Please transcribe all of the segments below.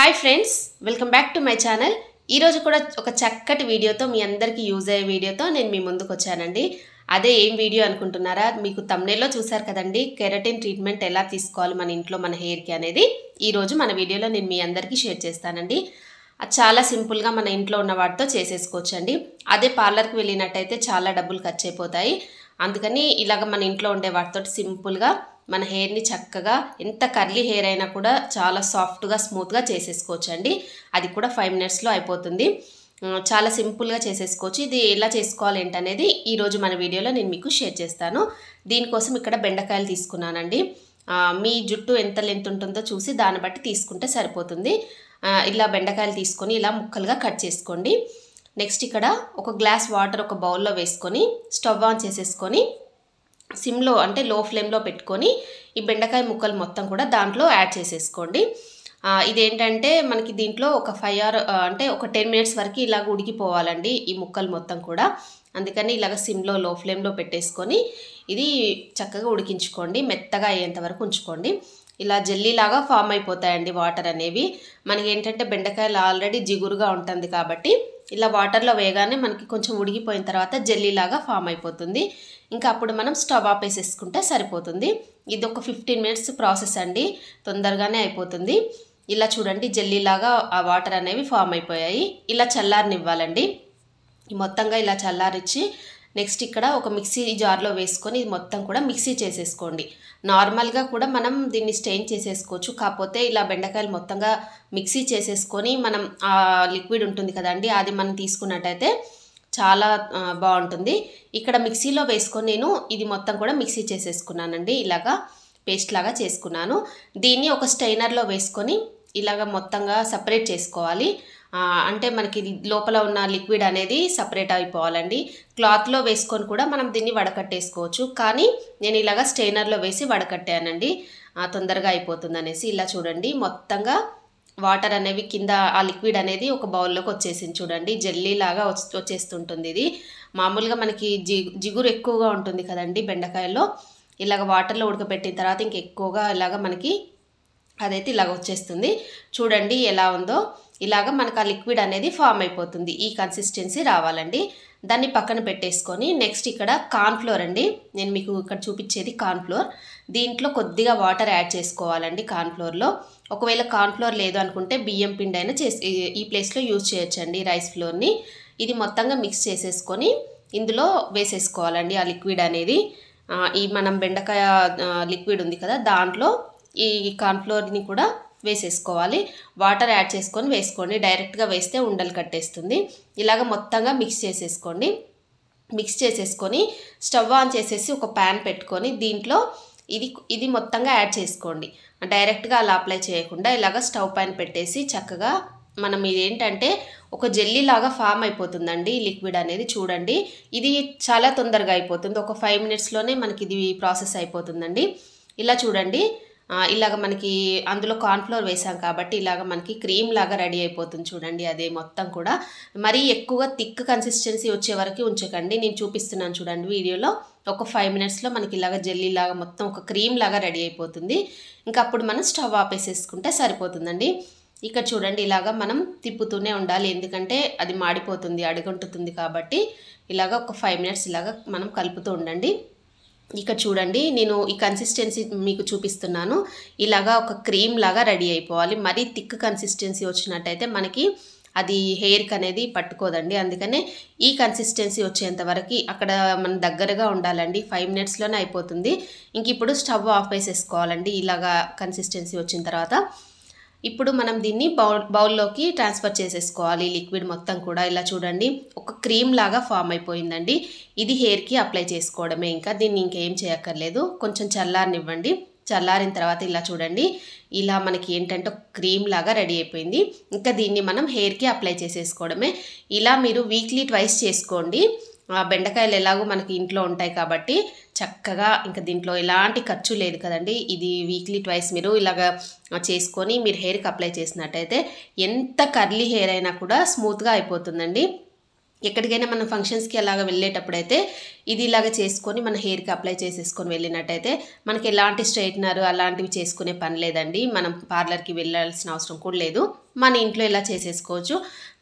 Hi friends, welcome back to my channel. ఈరోజు కూడా ఒక చక్కటి వీడియోతో మీ అందరికీ యూజ్ అయ్యే వీడియోతో నేను మీ ముందుకు వచ్చానండి. అదే ఏం వీడియో అనుకుంటున్నారా? మీకు థంబ్నెయిల్లో చూసారు కదండి, కెరటిన్ ట్రీట్మెంట్ ఎలా తీసుకోవాలి మన ఇంట్లో మన హెయిర్కి అనేది ఈరోజు మన వీడియోలో నేను మీ అందరికీ షేర్ చేస్తానండి. అది చాలా సింపుల్గా మన ఇంట్లో ఉన్న వాటితో చేసేసుకోవచ్చండి. అదే పార్లర్కి వెళ్ళినట్టయితే చాలా డబ్బులు ఖర్చు అయిపోతాయి. అందుకని ఇలాగ మన ఇంట్లో ఉండే వాటితో సింపుల్గా మన హెయిర్ని చక్కగా ఎంత కర్లీ హెయిర్ అయినా కూడా చాలా సాఫ్ట్గా స్మూత్గా చేసేసుకోవచ్చండి. అది కూడా 5 మినిట్స్లో అయిపోతుంది. చాలా సింపుల్గా చేసేసుకోవచ్చు. ఇది ఎలా చేసుకోవాలి ఏంటనేది ఈరోజు మన వీడియోలో నేను మీకు షేర్ చేస్తాను. దీనికోసం ఇక్కడ బెండకాయలు తీసుకున్నానండి. మీ జుట్టు ఎంత లెంత్ ఉంటుందో చూసి దాన్ని బట్టి తీసుకుంటే సరిపోతుంది. ఇలా బెండకాయలు తీసుకొని ఇలా ముక్కలుగా కట్ చేసుకోండి. నెక్స్ట్ ఇక్కడ ఒక గ్లాస్ వాటర్ ఒక బౌల్లో వేసుకొని స్టవ్ ఆన్ చేసేసుకొని సిమ్లో అంటే లో ఫ్లేమ్లో పెట్టుకొని ఈ బెండకాయ ముక్కలు మొత్తం కూడా దాంట్లో యాడ్ చేసేసుకోండి. ఇదేంటంటే మనకి దీంట్లో ఒక 5 ఆర్ అంటే ఒక 10 మినిట్స్ వరకు ఇలాగ ఉడికిపోవాలండి ఈ ముక్కలు మొత్తం కూడా. అందుకని ఇలాగ సిమ్లో లో ఫ్లేమ్లో పెట్టేసుకొని ఇది చక్కగా ఉడికించుకోండి. మెత్తగా అయ్యేంత వరకు ఉంచుకోండి. ఇలా జెల్లీలాగా ఫామ్ అయిపోతాయండి వాటర్ అనేవి. మనకి ఏంటంటే బెండకాయలు ఆల్రెడీ జిగురుగా ఉంటుంది కాబట్టి ఇలా వాటర్లో వేయగానే మనకి కొంచెం ఉడికిపోయిన తర్వాత జెల్లీలాగా ఫామ్ అయిపోతుంది. ఇంకా అప్పుడు మనం స్టవ్ ఆపేసేసుకుంటే సరిపోతుంది. ఇది ఒక 15 మినిట్స్ ప్రాసెస్ అండి, తొందరగానే అయిపోతుంది. ఇలా చూడండి జెల్లీలాగా ఆ వాటర్ అనేవి ఫామ్ అయిపోయాయి. ఇలా చల్లారనివ్వాలండి. మొత్తంగా ఇలా చల్లారిచ్చి నెక్స్ట్ ఇక్కడ ఒక మిక్సీ జార్లో వేసుకొని ఇది మొత్తం కూడా మిక్సీ చేసేసుకోండి. నార్మల్గా కూడా మనం దీన్ని స్టెయిన్ చేసేసుకోవచ్చు. కాకపోతే ఇలా బెండకాయలు మొత్తంగా మిక్సీ చేసేసుకొని మనం ఆ లిక్విడ్ ఉంటుంది కదండి, అది మనం తీసుకున్నట్టయితే చాలా బాగుంటుంది. ఇక్కడ మిక్సీలో వేసుకొని నేను ఇది మొత్తం కూడా మిక్సీ చేసేసుకున్నానండి. ఇలాగా పేస్ట్ లాగా చేసుకున్నాను. దీన్ని ఒక స్టెయినర్లో వేసుకొని ఇలాగ మొత్తంగా సపరేట్ చేసుకోవాలి. అంటే మనకి లోపల ఉన్న లిక్విడ్ అనేది సపరేట్ అయిపోవాలండి. క్లాత్లో వేసుకొని కూడా మనం దీన్ని వడకట్టేసుకోవచ్చు. కానీ నేను ఇలాగ స్టెయినర్లో వేసి వడకట్టానండి, తొందరగా అయిపోతుంది అనేసి. ఇలా చూడండి మొత్తంగా వాటర్ అనేవి కింద ఆ లిక్విడ్ అనేది ఒక బౌల్లోకి వచ్చేసింది. చూడండి జెల్లీలాగా వచ్చేస్తుంటుంది. ఇది మామూలుగా మనకి జిగురు ఎక్కువగా ఉంటుంది కదండి బెండకాయల్లో. ఇలాగ వాటర్లో ఉడకబెట్టిన తర్వాత ఇంక ఎక్కువగా ఇలాగ మనకి అదైతే ఇలాగ వచ్చేస్తుంది. చూడండి ఎలా ఉందో. ఇలాగ మనకు ఆ లిక్విడ్ అనేది ఫామ్ అయిపోతుంది. ఈ కన్సిస్టెన్సీ రావాలండి. దాన్ని పక్కన పెట్టేసుకొని నెక్స్ట్ ఇక్కడ కార్న్ఫ్లోర్ అండి, నేను మీకు ఇక్కడ చూపించేది కార్న్ఫ్లోర్. దీంట్లో కొద్దిగా వాటర్ యాడ్ చేసుకోవాలండి కార్న్ఫ్లోర్లో. ఒకవేళ కార్న్ఫ్లోర్ లేదు అనుకుంటే బియ్యం పిండి అయినా ఈ ప్లేస్లో యూజ్ చేయొచ్చండి, రైస్ ఫ్లోర్ని. ఇది మొత్తంగా మిక్స్ చేసేసుకొని ఇందులో వేసేసుకోవాలండి ఆ లిక్విడ్ అనేది. ఈ మనం బెండకాయ లిక్విడ్ ఉంది కదా, దాంట్లో ఈ కార్న్ఫ్లోర్ని కూడా వేసేసుకోవాలి. వాటర్ యాడ్ చేసుకొని వేసుకోండి. డైరెక్ట్గా వేస్తే ఉండలు కట్టేస్తుంది. ఇలాగ మొత్తంగా మిక్స్ చేసేసుకోండి. మిక్స్ చేసేసుకొని స్టవ్ ఆన్ చేసేసి ఒక ప్యాన్ పెట్టుకొని దీంట్లో ఇది మొత్తంగా యాడ్ చేసుకోండి. డైరెక్ట్గా అలా అప్లై చేయకుండా ఇలాగ స్టవ్ పైన పెట్టేసి చక్కగా మనం ఇదేంటంటే ఒక జెల్లీ లాగా ఫామ్ అయిపోతుందండి లిక్విడ్ అనేది. చూడండి ఇది చాలా తొందరగా అయిపోతుంది. ఒక 5 మినిట్స్లోనే మనకి ఇది ప్రాసెస్ అయిపోతుందండి. ఇలా చూడండి ఇలాగ మనకి అందులో కార్న్ఫ్లోర్ వేసాం కాబట్టి ఇలాగ మనకి క్రీమ్ లాగా రెడీ అయిపోతుంది. చూడండి అదే మొత్తం కూడా. మరీ ఎక్కువగా థిక్ కన్సిస్టెన్సీ వచ్చే వరకు ఉంచకండి. నేను చూపిస్తున్నాను చూడండి వీడియోలో. ఒక 5 మినిట్స్లో మనకి ఇలాగ జెల్లీ లాగా మొత్తం ఒక క్రీమ్ లాగా రెడీ అయిపోతుంది. ఇంకా అప్పుడు మనం స్టవ్ ఆపేసేసుకుంటే సరిపోతుందండి. ఇక్కడ చూడండి ఇలాగ మనం తిప్పుతూనే ఉండాలి, ఎందుకంటే అది మాడిపోతుంది, అడుగంటుతుంది కాబట్టి ఇలాగ ఒక 5 మినిట్స్ ఇలాగ మనం కలుపుతూ ఉండండి. ఇక్కడ చూడండి నేను ఈ కన్సిస్టెన్సీ మీకు చూపిస్తున్నాను. ఇలాగా ఒక క్రీమ్ లాగా రెడీ అయిపోవాలి. మరీ థిక్ కన్సిస్టెన్సీ వచ్చినట్టయితే మనకి అది హెయిర్కి అనేది పట్టుకోదండి. అందుకనే ఈ కన్సిస్టెన్సీ వచ్చేంత వరకు అక్కడ మన దగ్గరగా ఉండాలండి. 5 మినిట్స్లోనే అయిపోతుంది. ఇంక ఇప్పుడు స్టవ్ ఆఫ్ వేసేసుకోవాలండి ఇలాగా కన్సిస్టెన్సీ వచ్చిన తర్వాత. ఇప్పుడు మనం దీన్ని బౌల్లోకి ట్రాన్స్ఫర్ చేసేసుకోవాలి. లిక్విడ్ మొత్తం కూడా ఇలా చూడండి ఒక క్రీమ్ లాగా ఫామ్ అయిపోయిందండి. ఇది హెయిర్కి అప్లై చేసుకోవడమే, ఇంకా దీన్ని ఇంకేం చేయక్కర్లేదు. కొంచెం చల్లారనివ్వండి. చల్లారిన తర్వాత ఇలా చూడండి ఇలా మనకి ఏంటంటే క్రీమ్ లాగా రెడీ అయిపోయింది. ఇంకా దీన్ని మనం హెయిర్కి అప్లై చేసేసుకోవడమే. ఇలా మీరు వీక్లీ ట్వైస్ చేసుకోండి. బెండకాయలు ఎలాగో మనకి ఇంట్లో ఉంటాయి కాబట్టి చక్కగా ఇంకా దీంట్లో ఎలాంటి ఖర్చు లేదు కదండి. ఇది వీక్లీ ట్వైస్ మీరు ఇలాగా చేసుకొని మీరు హెయిర్కి అప్లై చేసినట్టయితే ఎంత కర్లీ హెయిర్ అయినా కూడా స్మూత్గా అయిపోతుందండి. ఎక్కడికైనా మనం ఫంక్షన్స్కి అలాగ వెళ్ళేటప్పుడైతే ఇది ఇలాగ చేసుకొని మన హెయిర్కి అప్లై చేసేసుకొని వెళ్ళినట్టయితే మనకి ఎలాంటి స్ట్రైట్నర్ అలాంటివి చేసుకునే పని లేదండి. మనం పార్లర్కి వెళ్ళాల్సిన అవసరం కూడా లేదు. మన ఇంట్లో ఇలా చేసేసుకోవచ్చు.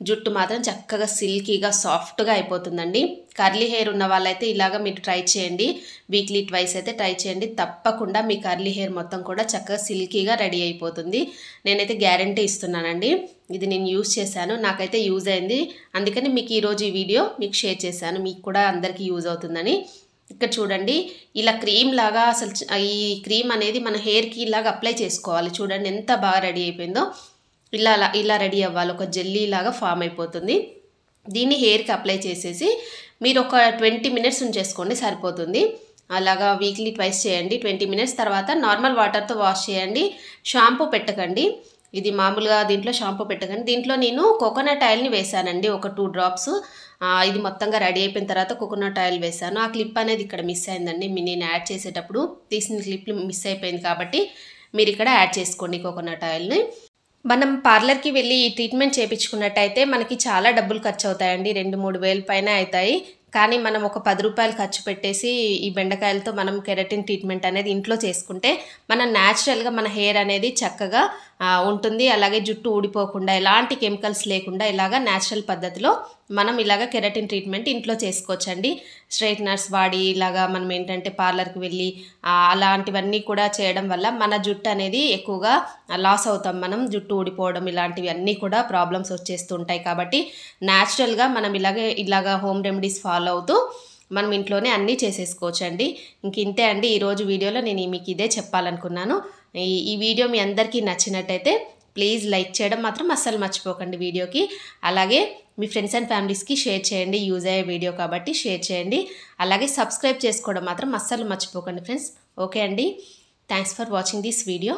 జుట్టు మాత్రం చక్కగా సిల్కీగా సాఫ్ట్గా అయిపోతుందండి. కర్లీ హెయిర్ ఉన్న వాళ్ళైతే ఇలాగ మీరు ట్రై చేయండి. వీక్లీ ట్వైస్ అయితే ట్రై చేయండి. తప్పకుండా మీ కర్లీ హెయిర్ మొత్తం కూడా చక్కగా సిల్కీగా రెడీ అయిపోతుంది. నేనైతే గ్యారంటీ ఇస్తున్నానండి. ఇది నేను యూజ్ చేశాను, నాకైతే యూజ్ అయింది. అందుకని మీకు ఈరోజు ఈ వీడియో మీకు షేర్ చేశాను, మీకు కూడా అందరికీ యూజ్ అవుతుందని. ఇక్కడ చూడండి, ఇలా క్రీమ్ లాగా అసలు ఈ క్రీమ్ అనేది మన హెయిర్కి ఇలాగ అప్లై చేసుకోవాలి. చూడండి ఎంత బాగా రెడీ అయిపోయిందో. ఇలా రెడీ అవ్వాలి, ఒక జెల్లీ లాగా ఫామ్ అయిపోతుంది. దీన్ని హెయిర్కి అప్లై చేసేసి మీరు ఒక 20 మినిట్స్ ఉంచేసుకోండి, సరిపోతుంది. అలాగా వీక్లీ ట్వైస్ చేయండి. 20 మినిట్స్ తర్వాత నార్మల్ వాటర్తో వాష్ చేయండి. షాంపూ పెట్టకండి. ఇది మామూలుగా దీంట్లో షాంపూ పెట్టకండి. దీంట్లో నేను కోకోనట్ ఆయిల్ని వేసానండి, ఒక 2 డ్రాప్స్. ఇది మొత్తంగా రెడీ అయిపోయిన తర్వాత కోకోనట్ ఆయిల్ వేసాను. ఆ క్లిప్ అనేది ఇక్కడ మిస్ అయిందండి. నేను యాడ్ చేసేటప్పుడు తీసిన క్లిప్ మిస్ అయిపోయింది కాబట్టి మీరు ఇక్కడ యాడ్ చేసుకోండి కోకోనట్ ఆయిల్ని. మనం పార్లర్కి వెళ్ళి ఈ ట్రీట్మెంట్ చేయించుకున్నట్టయితే మనకి చాలా డబ్బులు ఖర్చు అవుతాయండి. 2-3 వేలు పైన అవుతాయి. కానీ మనం ఒక 10 రూపాయలు ఖర్చు పెట్టేసి ఈ బెండకాయలతో మనం కెరటిన్ ట్రీట్మెంట్ అనేది ఇంట్లో చేసుకుంటే మనం న్యాచురల్గా మన హెయిర్ అనేది చక్కగా ఉంటుంది. అలాగే జుట్టు ఊడిపోకుండా ఎలాంటి కెమికల్స్ లేకుండా ఇలాగ న్యాచురల్ పద్ధతిలో మనం ఇలాగ కెరటిన్ ట్రీట్మెంట్ ఇంట్లో చేసుకోవచ్చండి. స్ట్రైట్నర్స్ వాడి ఇలాగా మనం ఏంటంటే పార్లర్కి వెళ్ళి అలాంటివన్నీ కూడా చేయడం వల్ల మన జుట్టు అనేది ఎక్కువగా లాస్ అవుతాం. మనం జుట్టు ఊడిపోవడం ఇలాంటివి అన్నీ కూడా ప్రాబ్లమ్స్ వచ్చేస్తుంటాయి. కాబట్టి న్యాచురల్గా మనం ఇలాగ హోమ్ రెమెడీస్ ఫాలో అవుతూ మనం ఇంట్లోనే అన్నీ చేసేసుకోవచ్చండి. ఇంక ఇంతే అండి ఈరోజు వీడియోలో నేను మీకు ఇదే చెప్పాలనుకున్నాను. ఈ వీడియో మీ అందరికీ నచ్చినట్టయితే ప్లీజ్ లైక్ చేయడం మాత్రం అస్సలు మర్చిపోకండి వీడియోకి. అలాగే మీ ఫ్రెండ్స్ అండ్ ఫ్యామిలీస్కి షేర్ చేయండి, యూజ్ అయ్యే వీడియో కాబట్టి షేర్ చేయండి. అలాగే సబ్స్క్రైబ్ చేసుకోవడం మాత్రం అస్సలు మర్చిపోకండి ఫ్రెండ్స్. ఓకే అండి, thanks for watching this video.